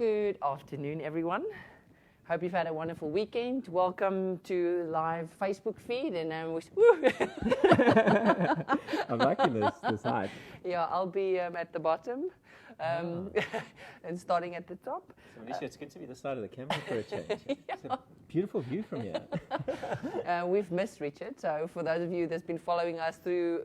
Good afternoon, everyone. Hope you've had a wonderful weekend. Welcome to live Facebook feed, and I'm liking this hype. Yeah, I'll be at the bottom and starting at the top. So Alicia, it's good to be the side of the camera for a change. It's a beautiful view from here. We've missed Richard, so for those of you that's been following us through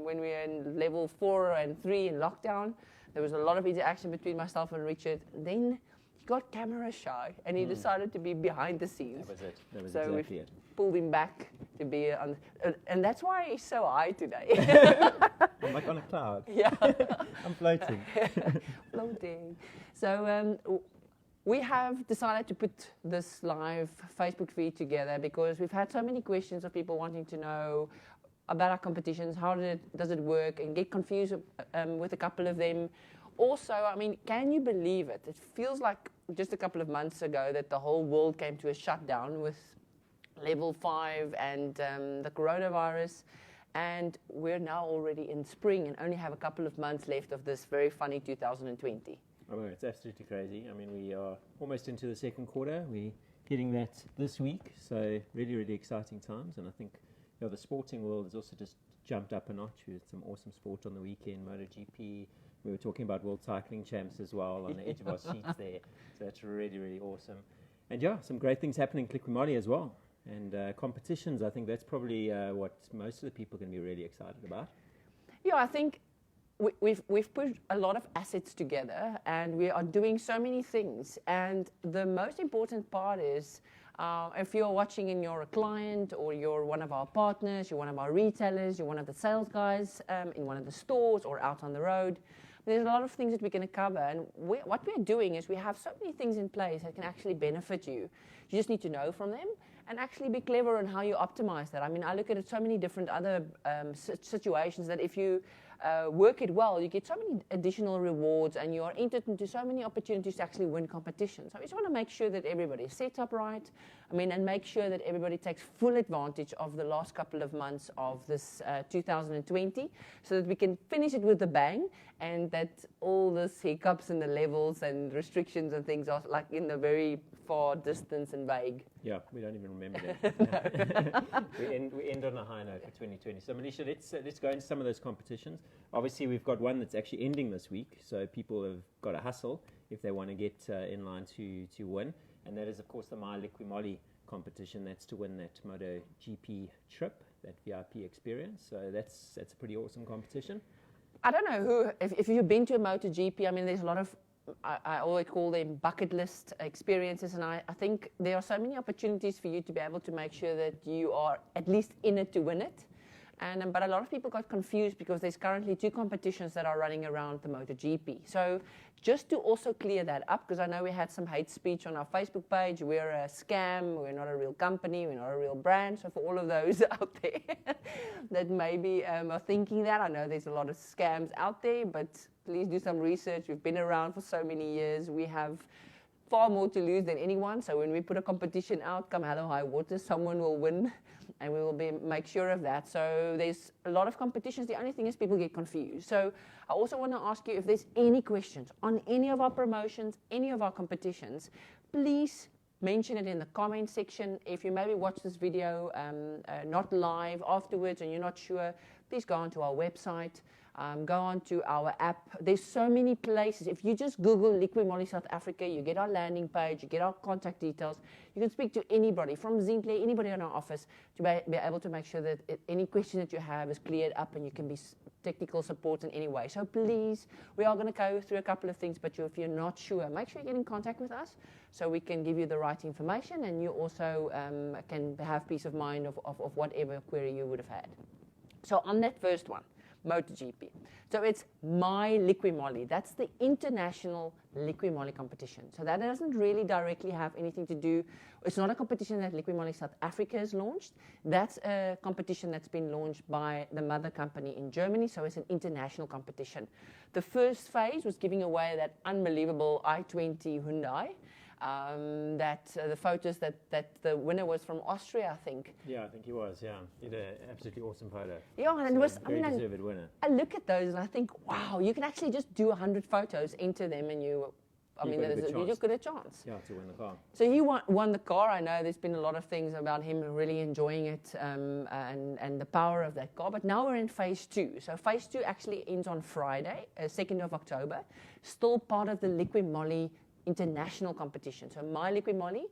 when we were in level 4 and 3 in lockdown, there was a lot of interaction between myself and Richard. Then he got camera shy and he decided to be behind the scenes. That was it. That was so exactly we've it. pulled him back to be on, and that's why he's so high today. I'm like on a cloud. Yeah. I'm floating. Floating. So we have decided to put this live Facebook feed together because we've had so many questions of people wanting to know about our competitions, how does it work, and get confused with a couple of them. Also, I mean, can you believe it? It feels like just a couple of months ago that the whole world came to a shutdown with level 5 and the coronavirus, and we're now already in spring and only have a couple of months left of this very funny 2020. Oh, it's absolutely crazy. I mean, we are almost into the second quarter. We're hitting that this week, so really, really exciting times. And I think the sporting world has also just jumped up a notch. We had some awesome sport on the weekend, MotoGP. We were talking about World Cycling Champs as well on the edge of our seats there. So that's really, really awesome. And yeah, some great things happening in Liqui Moly as well. And competitions, I think that's probably what most of the people can be really excited about. Yeah, I think we've put a lot of assets together and we are doing so many things. And the most important part is if you're watching and you're a client or you're one of our partners, you're one of our retailers, you're one of the sales guys in one of the stores or out on the road, there's a lot of things that we're going to cover. And what we're doing is we have so many things in place that can actually benefit you. You just need to know from them and actually be clever on how you optimize that. I mean, I look at it so many different other situations that if you work it well, you get so many additional rewards and you are entered into so many opportunities to actually win competitions. So I just want to make sure that everybody is set up right. I mean, and make sure that everybody takes full advantage of the last couple of months of this 2020 so that we can finish it with a bang and that all this hiccups and the levels and restrictions and things are like in the very far distance and vague. Yeah, we don't even remember that. we end on a high note for 2020. So, Manisha, let's go into some of those competitions. Obviously, we've got one that's actually ending this week, so people have got to hustle if they want to get in line to win. And that is, of course, the Liqui Moly competition. That's to win that MotoGP trip, that VIP experience. So that's a pretty awesome competition. I don't know if you've been to a MotoGP, I mean, there's a lot of, I always call them bucket list experiences, and I think there are so many opportunities for you to be able to make sure that you are at least in it to win it. But a lot of people got confused because there's currently 2 competitions that are running around the MotoGP. So just to also clear that up, because I know we had some hate speech on our Facebook page, we're a scam, we're not a real company, we're not a real brand. So for all of those out there that maybe are thinking that, I know there's a lot of scams out there, but please do some research. We've been around for so many years. We have far more to lose than anyone. So when we put a competition out, come hell or high water, someone will win. And we will make sure of that. So there's a lot of competitions. The only thing is people get confused. So I also want to ask you if there's any questions on any of our promotions, any of our competitions, please mention it in the comment section. If you maybe watch this video not live afterwards and you're not sure, please go onto our website. Go on to our app. There's so many places. If you just Google Liqui Moly South Africa, you get our landing page, you get our contact details. You can speak to anybody from Zintle, anybody in our office to be able to make sure that any question that you have is cleared up and you can be technical support in any way. So please, we are going to go through a couple of things, but if you're not sure, make sure you get in contact with us so we can give you the right information and you also can have peace of mind of whatever query you would have had. So on that first one, MotoGP. So it's Liqui Moly. That's the international Liqui Moly competition. So that doesn't really directly have anything to do. It's not a competition that Liqui Moly South Africa has launched. That's a competition that's been launched by the mother company in Germany. So it's an international competition. The first phase was giving away that unbelievable i20 Hyundai. The photos that the winner was from Austria, I think. Yeah, I think he was, yeah. He did an absolutely awesome photo. Yeah, and it was, very deserved winner. I look at those and I think, wow, you can actually just do 100 photos, enter them, and you I You've mean, got a good you've chance. got a chance. Yeah, to win the car. So he won the car. I know there's been a lot of things about him really enjoying it and the power of that car. But now we're in phase 2. So phase 2 actually ends on Friday, 2nd of October. Still part of the Liqui Moly international competition. So my Liqui Moly,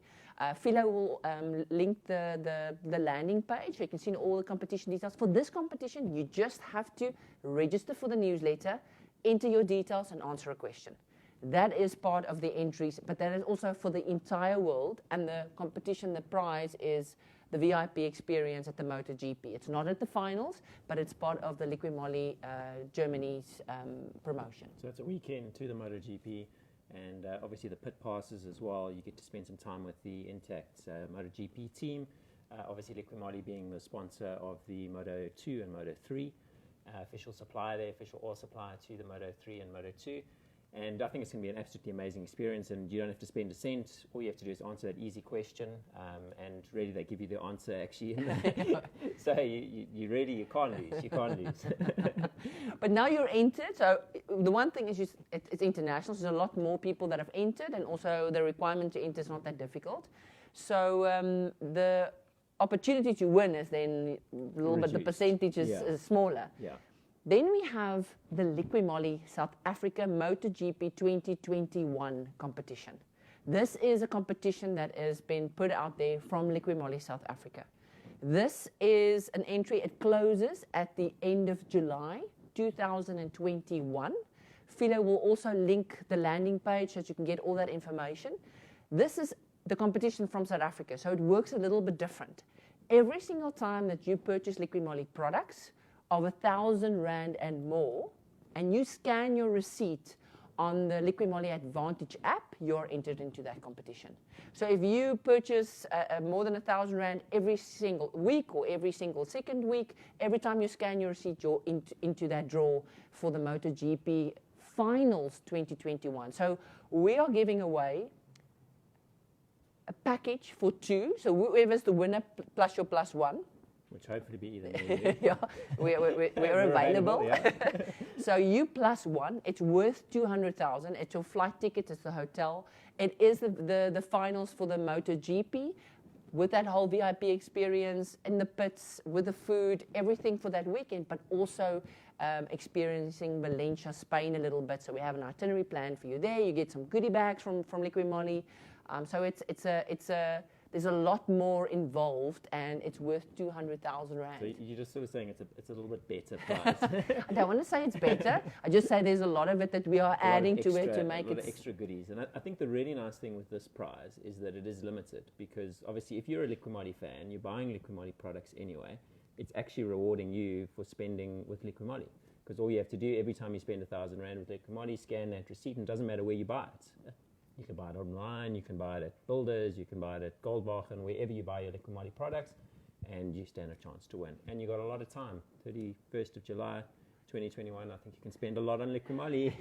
Philo will link the landing page. You can see all the competition details. For this competition, you just have to register for the newsletter, enter your details, and answer a question. That is part of the entries, but that is also for the entire world. And the competition, the prize is the VIP experience at the MotoGP. It's not at the finals, but it's part of the Liqui Moly Germany's promotion. So it's a weekend to the MotoGP. And obviously the pit passes as well. You get to spend some time with the intact MotoGP team. Obviously Liqui Moly being the sponsor of the Moto2 and Moto3. Official supplier there, official oil supplier to the Moto3 and Moto2. And I think it's going to be an absolutely amazing experience, and you don't have to spend a cent. All you have to do is answer that easy question, and really they give you the answer actually. So you can't lose. You can't lose. But now you're entered. So the one thing is it's international. So there's a lot more people that have entered, and also the requirement to enter is not that difficult. So the opportunity to win is then a little bit, the percentage is smaller. Yeah. Then we have the Liqui Moly South Africa MotoGP 2021 competition. This is a competition that has been put out there from Liqui Moly South Africa. This is an entry. It closes at the end of July 2021. Philo will also link the landing page so that you can get all that information. This is the competition from South Africa, so it works a little bit different. Every single time that you purchase Liqui Moly products of R1,000 and more, and you scan your receipt on the Liqui Moly Advantage app, you're entered into that competition. So if you purchase more than R1,000 every single week or every single second week, every time you scan your receipt, you're into that draw for the MotoGP Finals 2021. So we are giving away a package for 2. So whoever's the winner plus your plus one. Which hopefully be either me. Yeah, we're available. Yeah. So you plus one, it's worth 200,000. It's your flight ticket, it's the hotel. It is the finals for the MotoGP with that whole VIP experience in the pits, with the food, everything for that weekend, but also experiencing Valencia, Spain a little bit. So we have an itinerary plan for you there. You get some goodie bags from Liqui Moly. So there's a lot more involved, and it's worth 200,000 rand. So you're just sort of saying it's a little bit better price. I don't want to say it's better. I just say there's a lot of it that we are adding to it to make a lot it of extra goodies. And I think the really nice thing with this prize is that it is limited, because obviously if you're a Liqui Moly fan, you're buying Liqui Moly products anyway. It's actually rewarding you for spending with Liqui Moly, because all you have to do every time you spend R1,000 with Liqui Moly, scan that receipt, and it doesn't matter where you buy it. You can buy it online, you can buy it at Builders, you can buy it at Goldbach, wherever you buy your Liqui Moly products, and you stand a chance to win. And you got a lot of time, 31st of July, 2021. I think you can spend a lot on Liqui Moly.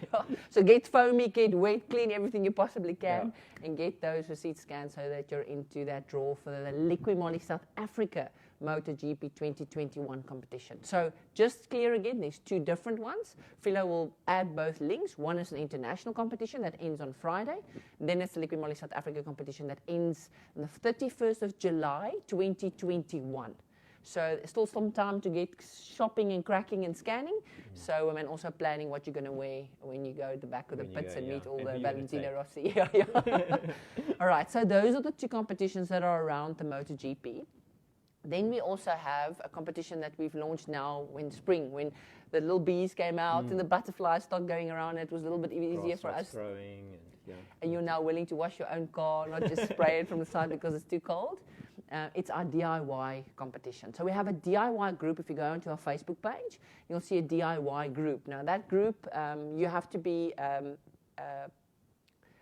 So get foamy, get wet, clean everything you possibly can, and get those receipts scanned so that you're into that draw for the Liqui Moly South Africa MotoGP 2021 competition. So just clear again, there's 2 different ones. Philo will add both links. One is an international competition that ends on Friday. Then it's the Liqui Moly South Africa competition that ends on the 31st of July 2021. So there's still some time to get shopping and cracking and scanning. So and also planning what you're going to wear when you go to the back of the pits and meet all the Valentino Rossi. All right, so those are the 2 competitions that are around the MotoGP. Then we also have a competition that we've launched now in spring, when the little bees came out and the butterflies started going around. It was a little bit easier for us. Growing and you're now willing to wash your own car, not just spray it from the side because it's too cold. It's our DIY competition. So we have a DIY group. If you go onto our Facebook page, you'll see a DIY group. Now that group, you have to be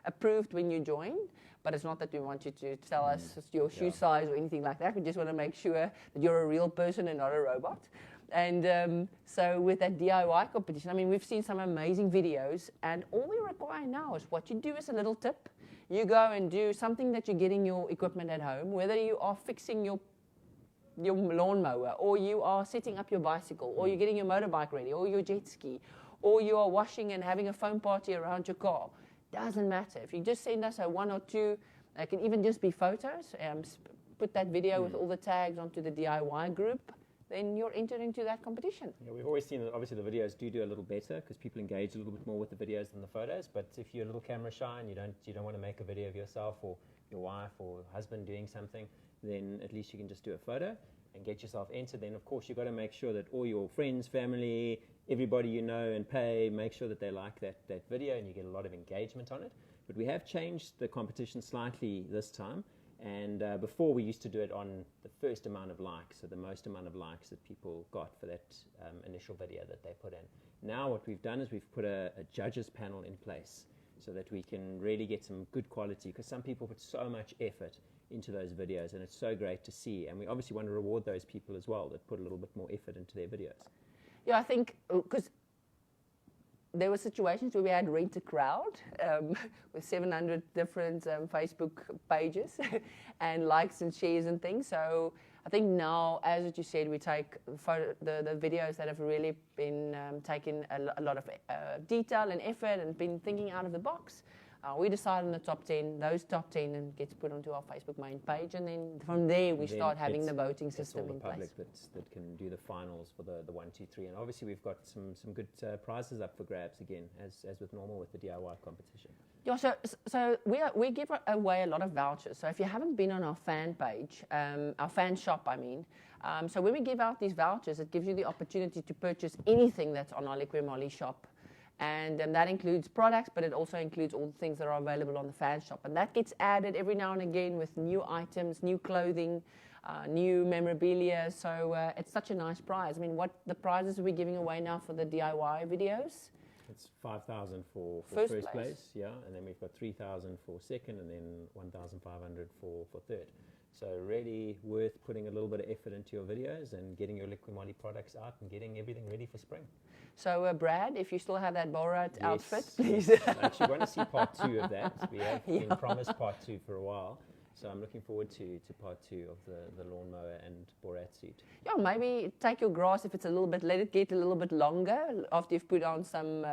approved when you join. But it's not that we want you to tell us your shoe size or anything like that. We just want to make sure that you're a real person and not a robot. And so with that DIY competition, I mean, we've seen some amazing videos, and all we require now is what you do is a little tip. You go and do something that you're getting your equipment at home, whether you are fixing your lawnmower, or you are setting up your bicycle, or you're getting your motorbike ready, or your jet ski, or you are washing and having a foam party around your car. Doesn't matter. If you just send us a 1 or 2, it can even just be photos, put that video with all the tags onto the DIY group, then you're entered into that competition. Yeah, we've always seen that obviously the videos do a little better because people engage a little bit more with the videos than the photos. But if you're a little camera shy and you don't want to make a video of yourself or your wife or husband doing something, then at least you can just do a photo and get yourself entered. Then of course you've got to make sure that all your friends, family, everybody you know and pay, make sure that they like that video and you get a lot of engagement on it. But we have changed the competition slightly this time. And before we used to do it on the first amount of likes, so the most amount of likes that people got for that initial video that they put in. Now what we've done is we've put a judges panel in place so that we can really get some good quality, because some people put so much effort into those videos and it's so great to see. And we obviously want to reward those people as well that put a little bit more effort into their videos. Yeah, I think because there were situations where we had rent a crowd with 700 different Facebook pages and likes and shares and things. So I think now, as you said, we take the videos that have really been taking a lot of detail and effort and been thinking out of the box. We decide on the top 10, those top 10 and gets put onto our Facebook main page, and then from there we start having the voting system in place. It's all the public that can do the finals for the 1, 2, 3, and obviously we've got some good prizes up for grabs again, as with normal with the DIY competition. Yeah, so we give away a lot of vouchers. So if you haven't been on our fan page, our fan shop, I mean, so when we give out these vouchers, it gives you the opportunity to purchase anything that's on our Liqui Moly shop. And that includes products, but it also includes all the things that are available on the fan shop. And that gets added every now and again with new items, new clothing, new memorabilia. So it's such a nice prize. I mean, what the prizes are we giving away now for the DIY videos? It's 5,000 for first place, yeah, and then we've got 3,000 for second, and then 1,500 for third. So really worth putting a little bit of effort into your videos and getting your Liqui Moly products out and getting everything ready for spring. So Brad, if you still have that Borat outfit, please. Yes. I actually want to see part 2 of that. We have been promised part 2 for a while. So I'm looking forward to part 2 of the lawnmower and Borat suit. Yeah, maybe take your grass if it's a little bit, let it get a little bit longer after you've put on some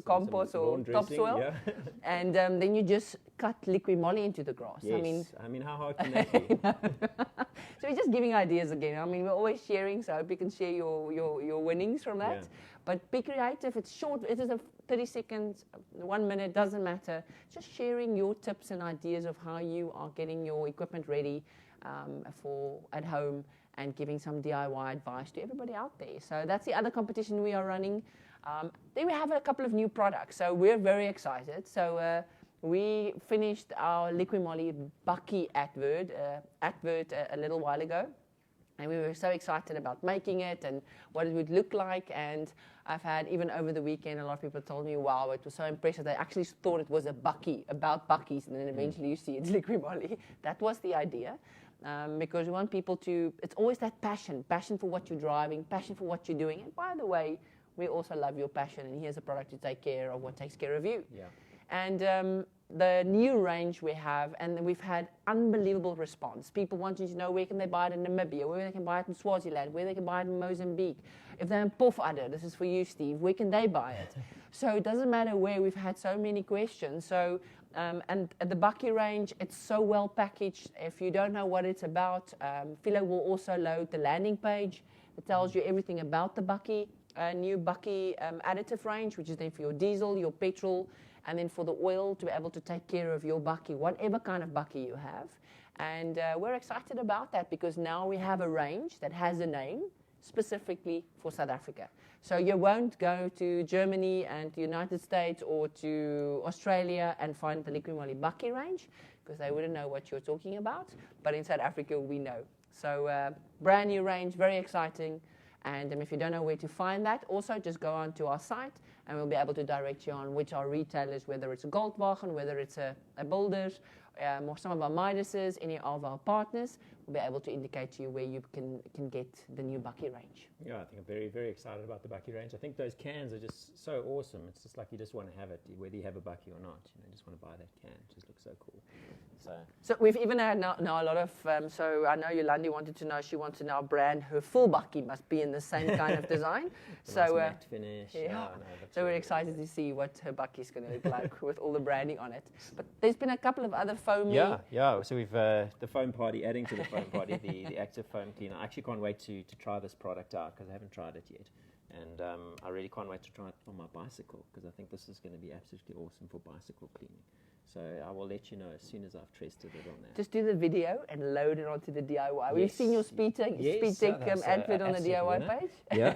compost or topsoil, yeah. And then you just cut Liqui Moly into the grass. Yes. I mean, how hard can that be? So we're just giving ideas again. I mean, we're always sharing, so I hope you can share your winnings from that. Yeah. But be creative. It's short. It is a 30 seconds, 1 minute, doesn't matter. Just sharing your tips and ideas of how you are getting your equipment ready for at home and giving some DIY advice to everybody out there. So that's the other competition we are running. Then we have a couple of new products, so we're very excited. So we finished our Liqui Moly Bakkie advert a little while ago, and we were so excited about making it and what it would look like. And I've had, even over the weekend, a lot of people told me, wow, it was so impressive. They actually thought it was a Bakkie, about Bakkies, and then eventually you see it's Liqui Moly. That was the idea. Because we want people to, it's always that passion for what you're driving, passion for what you're doing. And by the way, we also love your passion, and here's a product to take care of what takes care of you. Yeah. And the new range we have, and we've had unbelievable response. People wanting to know where can they buy it in Namibia, where they can buy it in Swaziland, where they can buy it in Mozambique. If they're in Pofadder, this is for you, Steve, where can they buy it? So it doesn't matter where. We've had so many questions. So and at the Bakkie range, it's so well packaged. If you don't know what it's about, Philo will also load the landing page. It tells you everything about the Bakkie. New Bakkie Additive range, which is then for your diesel, your petrol, and then for the oil to be able to take care of your Bakkie, whatever kind of Bakkie you have. And we're excited about that because now we have a range that has a name specifically for South Africa. So you won't go to Germany and the United States or to Australia and find the Liqui Moly Bakkie range because they wouldn't know what you're talking about. But in South Africa, we know. So brand new range, very exciting. And if you don't know where to find that, also just go onto our site and we'll be able to direct you on which are retailers, whether it's a Goldwagen, whether it's a Builders, some of our Midases, any of our partners, will be able to indicate to you where you can get the new Bakkie range. Yeah, I think I'm very, very excited about the Bakkie range. I think those cans are just so awesome. It's just like you just want to have it, whether you have a Bakkie or not. You just want to buy that can. It just looks so cool. So we've even had now a lot of, so I know Yolandi wanted to know, she wants to now brand her full Bakkie must be in the same kind of design. So nice matte finish. Yeah. No, So we're excited to see what her Bakkie is going to look like with all the branding on it. But there's been a couple of other foamy. Yeah. So we've the foam party, adding to the foam party, the active foam cleaner. I actually can't wait to try this product out because I haven't tried it yet. And I really can't wait to try it on my bicycle because I think this is going to be absolutely awesome for bicycle cleaning. So I will let you know as soon as I've tested it on that. Just do the video and load it onto the DIY. We've seen your Speed Tech advert on the DIY page. Yeah.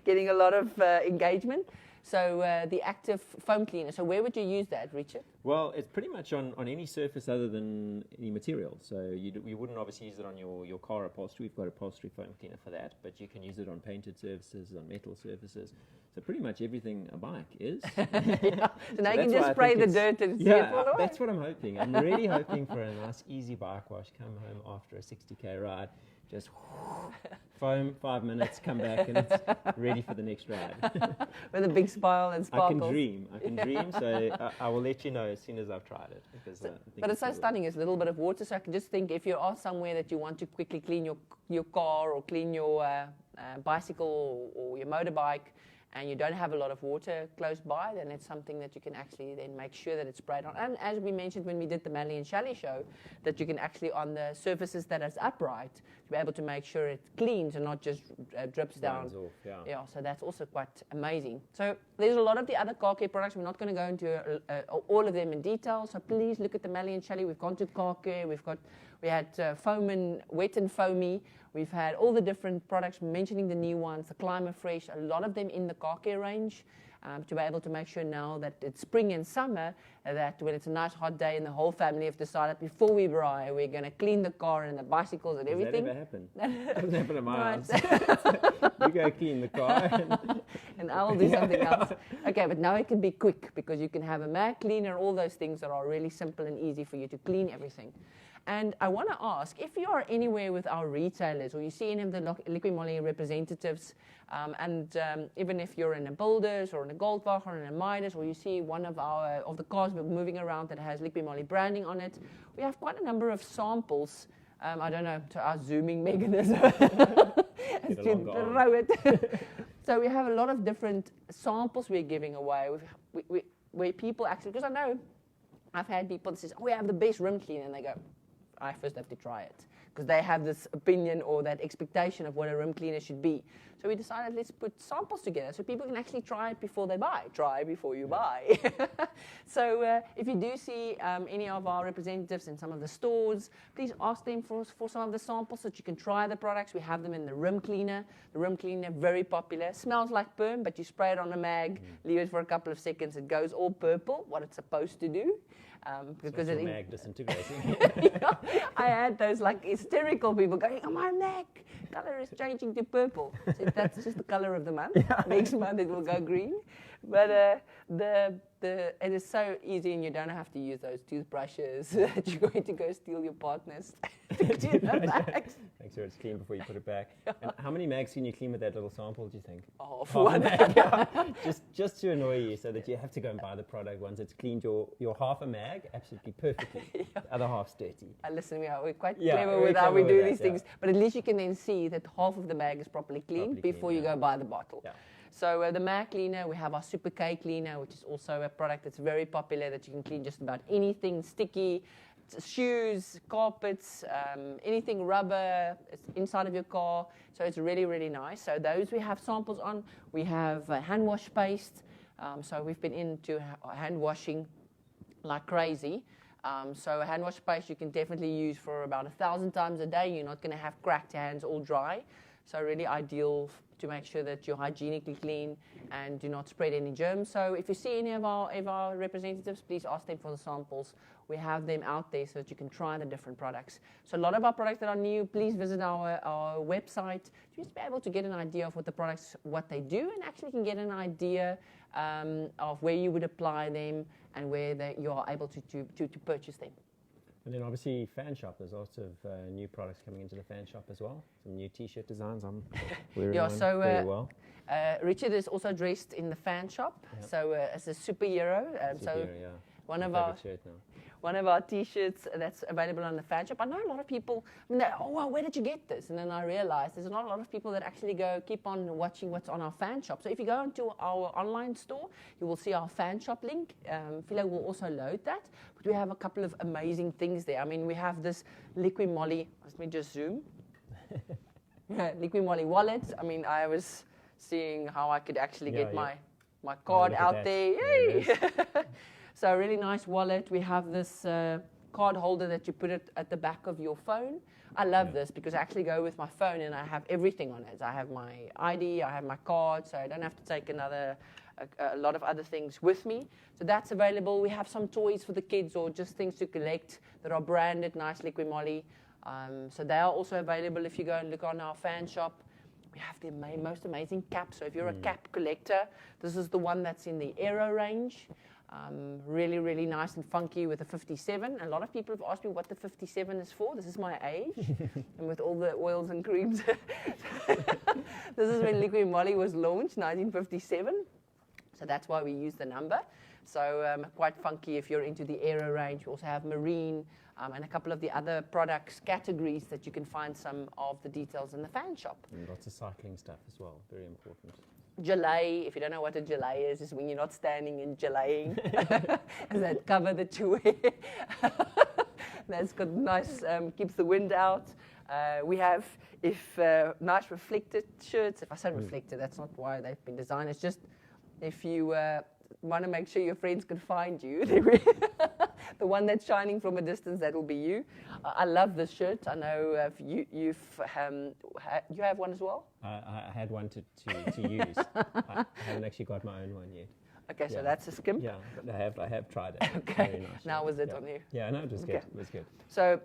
Getting a lot of engagement. So the active foam cleaner. So where would you use that, Richard? Well, it's pretty much on any surface other than any material. So you wouldn't obviously use it on your car upholstery. We've got upholstery foam cleaner for that. But you can use it on painted surfaces, on metal surfaces. So pretty much everything a bike is. Yeah. So now you can just spray the dirt and see it fall away. That's what I'm hoping. I'm really hoping for a nice easy bike wash, come home after a 60k ride, just foam 5 minutes, come back and it's ready for the next ride. With a big smile and sparkles. I can dream. So I will let you know as soon as I've tried it. Because but it's so stunning. It's a little bit of water. So I can just think if you are somewhere that you want to quickly clean your car or clean your bicycle or your motorbike, and you don't have a lot of water close by, then it's something that you can actually then make sure that it's sprayed on. And as we mentioned when we did the Mally and Shally show, that you can actually, on the surfaces that is upright, to be able to make sure it cleans and not just drips down. Off, yeah, so that's also quite amazing. So there's a lot of the other car care products. We're not going to go into all of them in detail, so please look at the Mally and Shally. We've gone to car care. We had foam and wet and foamy. We've had all the different products, mentioning the new ones, the Climate Fresh, a lot of them in the car care range, to be able to make sure now that it's spring and summer, that when it's a nice hot day and the whole family have decided before we ride, we're going to clean the car and the bicycles and everything. Does that ever happen? Doesn't happen at my house. You go clean the car. And I will do something else. Okay, but now it can be quick because you can have a mag cleaner, all those things that are really simple and easy for you to clean everything. And I want to ask, if you are anywhere with our retailers or you see any of the Liqui Moly representatives, even if you're in a Builders or in a Goldwagen or in a Midas, or you see one of the cars moving around that has Liqui Moly branding on it, we have quite a number of samples. I don't know, to our zooming mechanism as to throw it. So we have a lot of different samples we're giving away where people actually, because I know I've had people that say, oh, we have the best rim cleaner, and they go, I first have to try it, because they have this opinion or that expectation of what a rim cleaner should be. So we decided let's put samples together so people can actually try it before they buy. Try before you buy. So if you do see any of our representatives in some of the stores, please ask them for some of the samples so that you can try the products. We have them in the rim cleaner. The rim cleaner, very popular. Smells like perm, but you spray it on a mag, leave it for a couple of seconds, it goes all purple, what it's supposed to do. Because it's mag disintegrating. Yeah, I had those like hysterical people going, oh, my neck color is changing to purple. So that's just the color of the month. Next month it will go green. But it is so easy, and you don't have to use those toothbrushes that you're going to go steal your partner's to clean the bags. Make sure it's clean before you put it back. And how many mags can you clean with that little sample, do you think? Oh, for one mag. Yeah. Just to annoy you, so that you have to go and buy the product once it's cleaned your half a mag absolutely perfectly. Yeah. The other half's dirty. Listen, we're quite clever with how we do these things. But at least you can then see that half of the mag is properly cleaned before you go buy the bottle. Yeah. So the mag cleaner, we have our Super K cleaner, which is also a product that's very popular, that you can clean just about anything sticky, shoes, carpets, anything rubber inside of your car. So it's really, really nice. So those we have samples on. We have hand wash paste. So we've been into hand washing like crazy. So a hand wash paste you can definitely use for about 1,000 times a day. You're not going to have cracked hands all dry. So really ideal to make sure that you're hygienically clean and do not spread any germs. So if you see any of our representatives, please ask them for the samples. We have them out there so that you can try the different products. So a lot of our products that are new, please visit our website to just be able to get an idea of what the products, what they do, and actually can get an idea of where you would apply them and where you are able to purchase them. And then obviously fan shop, there's lots of new products coming into the fan shop as well. Some new t-shirt designs. I'm wearing one very well. Richard is also dressed in the fan shop, so as a superhero. One of our shirt now. One of our t-shirts that's available on the fan shop. I know a lot of people, well, where did you get this? And then I realized there's not a lot of people that actually keep on watching what's on our fan shop. So if you go into our online store, you will see our fan shop link. Philo will also load that. But we have a couple of amazing things there. I mean, we have this Liqui Moly. Let me just zoom. Liqui Moly wallet. I mean, I was seeing how I could actually get my card out there. Yay! So a really nice wallet. We have this card holder that you put it at the back of your phone. I love this because I actually go with my phone and I have everything on it. I have my ID, I have my card, so I don't have to take a lot of other things with me. So that's available. We have some toys for the kids or just things to collect that are branded nice Liqui Moly. So they are also available if you go and look on our fan shop. We have the most amazing caps. So if you're a cap collector, this is the one that's in the Aero range. Really, really nice and funky with a 57. A lot of people have asked me what the 57 is for. This is my age, and with all the oils and creams. This is when Liqui Moly was launched, 1957. So that's why we use the number. So quite funky if you're into the Aero range. We also have marine and a couple of the other products categories that you can find some of the details in the fan shop. And lots of cycling stuff as well, very important. Gelée, if you don't know what a gelée is when you're not standing and gelaying. And that cover that you wear. That's got nice, keeps the wind out. We have nice reflected shirts. If I say reflected, that's not why they've been designed. It's just if you want to make sure your friends can find you, the one that's shining from a distance, that will be you. I love this shirt. I know you have one as well? I had one to use. I haven't actually got my own one yet. Okay, so that's a skimp? Yeah, but I have tried it. Okay, very nice. now was it on you? Yeah, no, it was good. It was good. So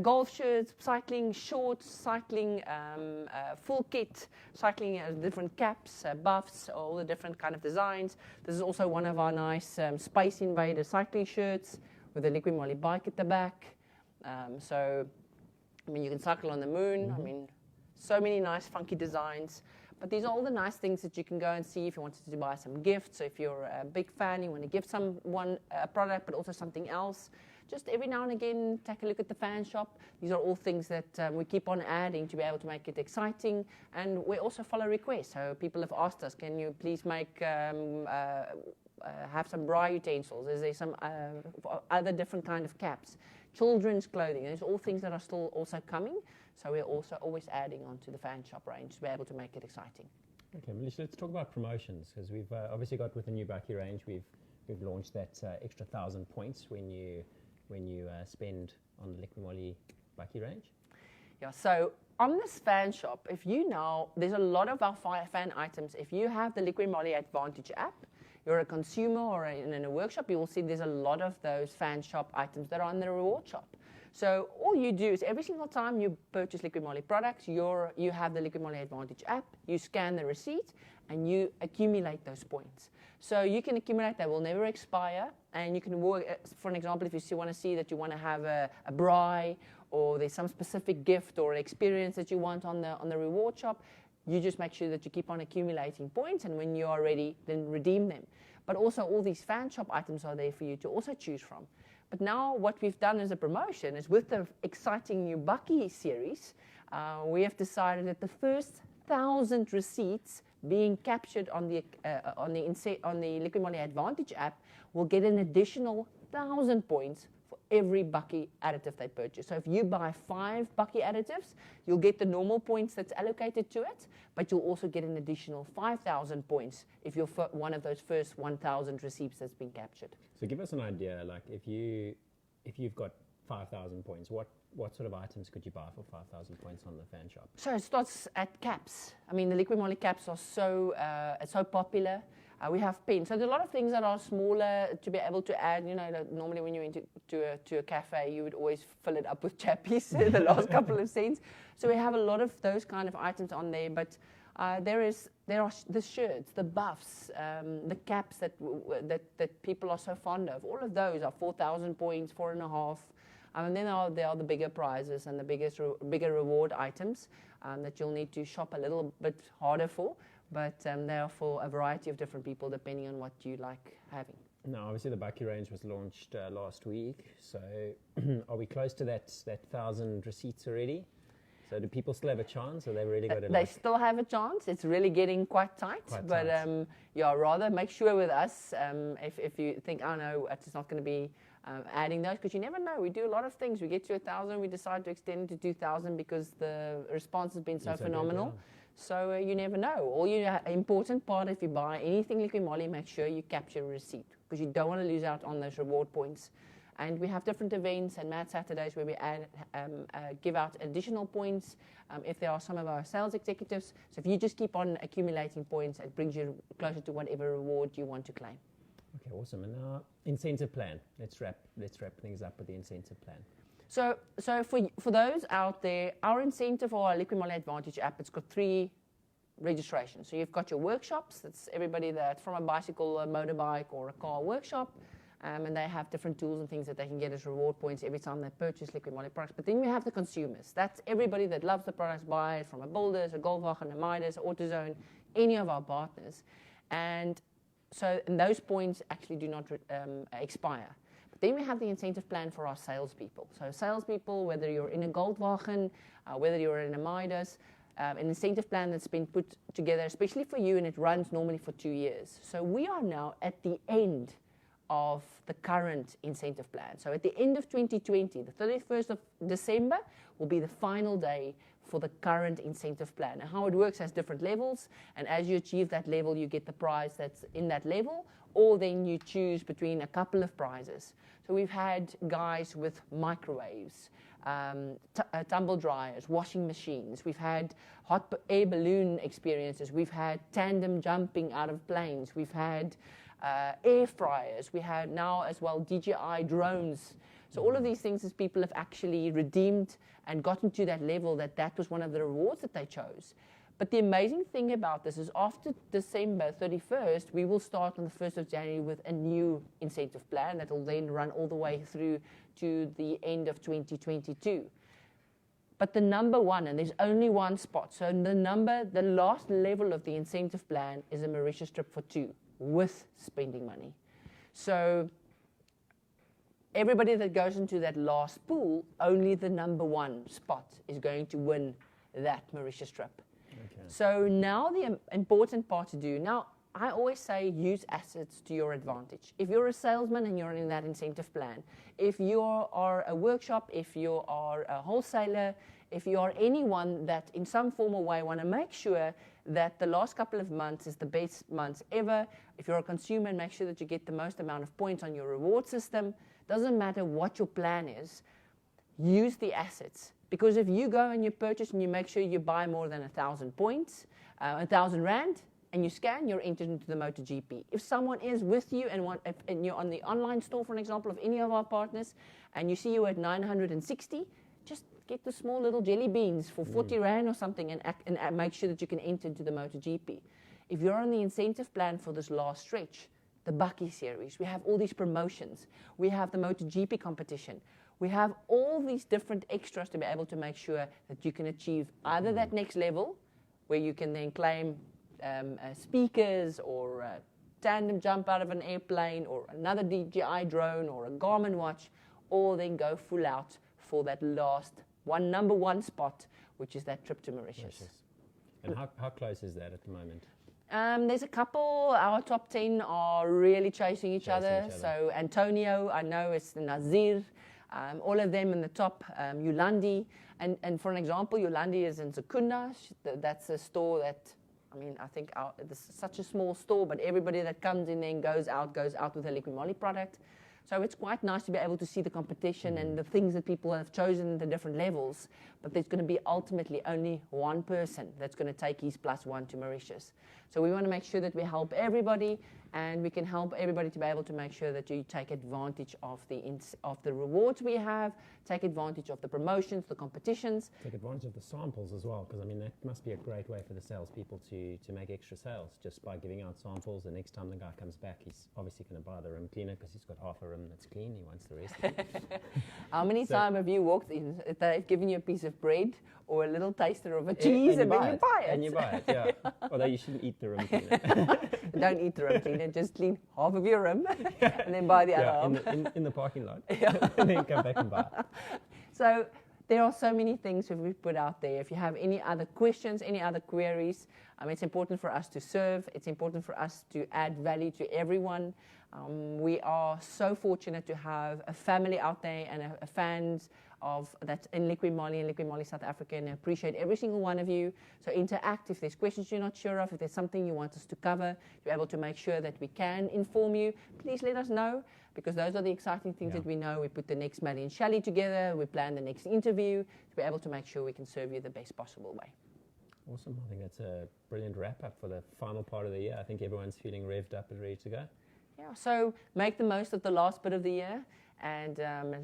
golf shirts, cycling shorts, cycling full kit, cycling different caps, buffs, all the different kind of designs. This is also one of our nice Space Invader cycling shirts with a Liqui Moly bike at the back. So, I mean, you can cycle on the moon. I mean, so many nice funky designs. But these are all the nice things that you can go and see if you wanted to buy some gifts. So if you're a big fan, you want to give someone a product, but also something else. Just every now and again, take a look at the fan shop. These are all things that we keep on adding to be able to make it exciting. And we also follow requests. So people have asked us, can you please make have some bra utensils? Is there some other different kind of caps? Children's clothing. There's all things that are still also coming. So we're also always adding onto the fan shop range to be able to make it exciting. Okay, Melissa, let's talk about promotions, because we've obviously got with the new Bakkie range, we've launched that extra 1,000 points when you spend on the Liqui Moly Bakkie range. Yeah, so on this fan shop, there's a lot of our fan items. If you have the Liqui Moly Advantage app, you're a consumer or in a workshop, you will see there's a lot of those fan shop items that are on the reward shop. So all you do is every single time you purchase Liqui Moly products, you have the Liqui Moly Advantage app, you scan the receipt, and you accumulate those points. So you can accumulate, they will never expire, and you can work, for an example, if you want to see that you want to have a braai, or there's some specific gift or experience that you want on the reward shop, you just make sure that you keep on accumulating points, and when you are ready, then redeem them. But also all these fan shop items are there for you to also choose from. But now what we've done as a promotion is with the exciting new Bakkie series, we have decided that the first 1,000 receipts being captured on the Liqui Moly Advantage app will get an additional 1,000 points for every Bakkie additive they purchase. So if you buy 5 Bakkie additives, you'll get the normal points that's allocated to it, but you'll also get an additional 5,000 points if you're one of those first 1,000 receipts that's been captured. So give us an idea, like if you've got 5,000 points, what sort of items could you buy for 5,000 points on the fan shop? So it starts at caps. I mean, the Liqui Moly caps are so popular. We have pens. So there's a lot of things that are smaller to be able to add. You know, normally when you're to a cafe, you would always fill it up with chappies, the last couple of cents. So we have a lot of those kind of items on there. But there are the shirts, the buffs, the caps that people are so fond of. All of those are 4,000 points, 4.5. And then there are the bigger prizes and the bigger reward items that you'll need to shop a little bit harder for. But they are for a variety of different people depending on what you like having. Now, obviously, the Bakkie range was launched last week. So, are we close to that 1,000 receipts already? So, do people still have a chance, or they've really got to? They still have a chance. It's really getting quite tight. But yeah, rather make sure with us if you think, oh no, it's not going to be adding those, because you never know. We do a lot of things. We get to 1,000, we decide to extend it to 2,000 because the response has been so phenomenal. Good, yeah. So you never know. All you important part, if you buy anything Liqui Moly, make sure you capture a receipt, because you don't want to lose out on those reward points. And we have different events and Mad Saturdays where we give out additional points if there are some of our sales executives. So if you just keep on accumulating points, it brings you closer to whatever reward you want to claim. Okay, awesome. And now, incentive plan. Let's wrap things up with the incentive plan. So for those out there, our incentive or our Liqui Moly Advantage app, it's got 3 registrations. So you've got your workshops. That's everybody that's from a bicycle, a motorbike, or a car workshop. And they have different tools and things that they can get as reward points every time they purchase Liqui Moly products. But then we have the consumers. That's everybody that loves the products, buy it from a Builders, a Goldwagen, a Midas, AutoZone, any of our partners. And those points actually do not expire. Then we have the incentive plan for our salespeople. So salespeople, whether you're in a Goldwagen, whether you're in a Midas, an incentive plan that's been put together, especially for you, and it runs normally for 2 years. So we are now at the end of the current incentive plan. So at the end of 2020, the 31st of December will be the final day for the current incentive plan. And how it works has different levels, and as you achieve that level, you get the prize that's in that level, or then you choose between a couple of prizes. So we've had guys with microwaves, tumble dryers, washing machines. We've had hot air balloon experiences. We've had tandem jumping out of planes. We've had air fryers. We have now as well DJI drones. So all of these things is people have actually redeemed and gotten to that level that was one of the rewards that they chose. But the amazing thing about this is after December 31st, we will start on the 1st of January with a new incentive plan that will then run all the way through to the end of 2022. But the number one, and there's only one spot, so the last level of the incentive plan is a Mauritius trip for 2 with spending money. So everybody that goes into that last pool, only the number one spot is going to win that Mauritius trip. Okay. So now the important part to do, now I always say use assets to your advantage. If you're a salesman and you're in that incentive plan, if you are a workshop, if you are a wholesaler, if you are anyone that in some form or way want to make sure that the last couple of months is the best months ever, if you're a consumer and make sure that you get the most amount of points on your reward system, doesn't matter what your plan is, use the assets. Because if you go and you purchase and you make sure you buy more than 1,000 points, 1,000 Rand, and you scan, you're entered into the MotoGP. If someone is with you and you're on the online store, for an example, of any of our partners, and you see you at 960, just get the small little jelly beans for 40 Rand or something and make sure that you can enter into the MotoGP. If you're on the incentive plan for this last stretch, the Bakkie series, we have all these promotions. We have the MotoGP competition. We have all these different extras to be able to make sure that you can achieve either that next level, where you can then claim speakers or a tandem jump out of an airplane or another DJI drone or a Garmin watch, or then go full out for that last number one spot, which is that trip to Mauritius. And how close is that at the moment? There's a couple. Our top 10 are really chasing each other. So Antonio, I know it's Nazir. All of them in the top, Yolandi. And for an example, Yolandi is in Secunda. That's a store that, I think it's such a small store, but everybody that comes in there and goes out with a Liqui Moly product. So it's quite nice to be able to see the competition and the things that people have chosen, the different levels. But there's going to be ultimately only one person that's going to take his +1 to Mauritius. So we want to make sure that we help everybody and we can help everybody to be able to make sure that you take advantage of the rewards we have, take advantage of the promotions, the competitions. Take advantage of the samples as well, because I mean that must be a great way for the salespeople to make extra sales just by giving out samples. The next time the guy comes back, he's obviously going to buy the rim cleaner because he's got half a rim that's clean. He wants the rest of it. How many times have you walked in, they've given you a piece of bread or a little taster of a cheese, and then you buy it? And you buy it, yeah. Although you shouldn't eat the rim cleaner. Don't eat the rim cleaner, just clean half of your rim and then buy the other half. In the parking lot. And then come back and buy it. So there are so many things that we've put out there. If you have any other questions, any other queries, it's important for us to serve. It's important for us to add value to everyone. We are so fortunate to have a family out there and a fans of that in Liqui Moly and Liqui Moly South Africa, and I appreciate every single one of you. So interact. If there's questions you're not sure of, if there's something you want us to cover, to be able to make sure that we can inform you, please let us know, because those are the exciting things that we know. We put the next Melly and Shally together, we plan the next interview to be able to make sure we can serve you the best possible way. Awesome. I think that's a brilliant wrap up for the final part of the year. I think everyone's feeling revved up and ready to go. Yeah, so make the most of the last bit of the year, and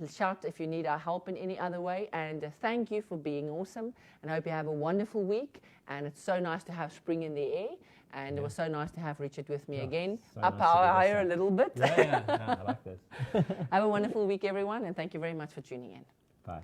shout if you need our help in any other way. And thank you for being awesome, and I hope you have a wonderful week. And it's so nice to have spring in the air, and it was so nice to have Richard with me again. So Up nice higher a little bit. Yeah, I like this. Have a wonderful week, everyone, and thank you very much for tuning in. Bye.